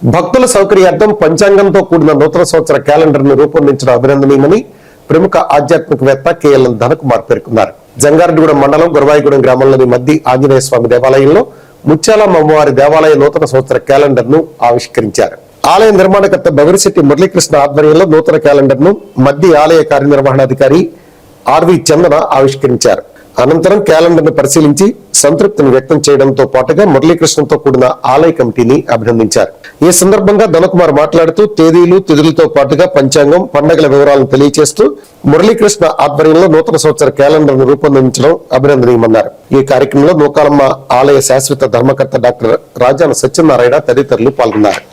భక్తుల సౌకర్యార్థం పంచాంగంతో కూడిన నూతన సంవత్సర క్యాలెండర్ ను రూపొందించడం అభినందనీయమని ప్రముఖ ఆధ్యాత్మికవేత్త కేఎల్ ధనకుమార్ పేర్కొన్నారు. జంగారెడ్డిగూడెం మండలం గురవాయిగూడెం గ్రామంలోని మద్ది ఆంజనేయ స్వామి దేవాలయంలో ముత్యాలమ్మ అమ్మవారి దేవాలయ నూతన సంవత్సర క్యాలెండర్ ను ఆవిష్కరించారు. ఆలయ నిర్మాణకర్త బవిరిశెట్టి మురళీకృష్ణ ఆధ్వర్యంలో నూతన క్యాలెండర్ ను మద్ది ఆలయ కార్యనిర్వహణాధికారి ఆర్వి చందన ఆవిష్కరించారు. అనంతరం క్యాలెండర్ ను పరిశీలించి సంతృప్తిని వ్యక్తం చేయడంతో పాటుగా మురళీకృష్ణతో కూడిన ఆలయ కమిటీని అభినందించారు. ఈ సందర్భంగా ధనకుమార్ మాట్లాడుతూ తేదీలు తిథులతో పాటుగా పంచాంగం, పండుగల వివరాలను తెలియజేస్తూ మురళీకృష్ణ ఆధ్వర్యంలో నూతన సంవత్సర క్యాలెండర్ ను రూపొందించడం అభినందనీయమన్నారు. ఈ కార్యక్రమంలో నూకాలమ్మ ఆలయ శాశ్వత ధర్మకర్త డాక్టర్ రాజాన సత్యనారాయణ తదితరులు పాల్గొన్నారు.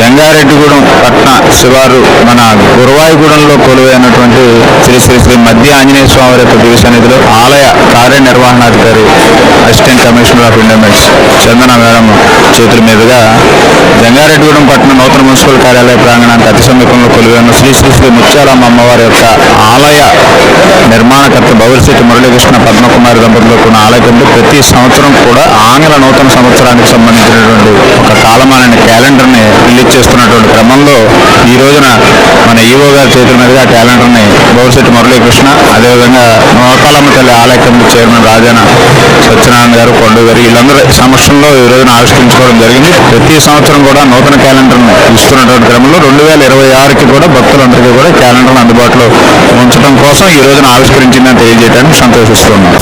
జంగారెడ్డిగూడెం పట్టణ శివారు మన గురవాయిగూడెంలో కొలువైనటువంటి శ్రీ శ్రీ శ్రీ మద్ది ఆంజనేయ స్వామి వారి దివ్య సన్నిధిలో ఆలయ కార్యనిర్వహణాధికారి assistant commissioner of Indians Chandana madam చేతుల మీదుగా జంగారెడ్డిగూడెం పట్టణ నూతన మున్సిపల్ కార్యాలయ ప్రాంగణానికి అతి సమీపంలో కొలువైన శ్రీ శ్రీ శ్రీ ముత్యాలమ్మ అమ్మవారి యొక్క ఆలయ నిర్మాణకర్త బవిరిశెట్టి మురళీకృష్ణ పద్మకుమారి దంపతులు ఉన్న ఆలయ కింద ప్రతి సంవత్సరం కూడా ఆంగ్ల నూతన సంవత్సరానికి సంబంధించినటువంటి ఒక కాలమాన క్యాలెండర్ ని రిలీజ్ చేస్తున్నటువంటి క్రమంలో ఈ రోజున మన ఈవో గారి చేతుల మీదుగా క్యాలెండర్ ని బవిరిశెట్టి మురళీకృష్ణ, అదేవిధంగా నూకాలమ్మ తల్లి ఆలయ కమిటీ చైర్మన్ రాజాన సత్యనారాయణ గారు, కొండ గారు వీళ్ళందరూ సమక్షంలో ఈ రోజున ఆవిష్కరించుకోవడం జరిగింది. ప్రతి సంవత్సరం కూడా నూతన క్యాలెండర్ ని ఇస్తున్నటువంటి క్రమంలో 2026కి కూడా భక్తులందరికీ కూడా క్యాలెండర్ అందుబాటులో ఉంచడం కోసం ఈ రోజున ఆవిష్కరించిందని తెలియజేయడానికి సంతోషిస్తున్నాం.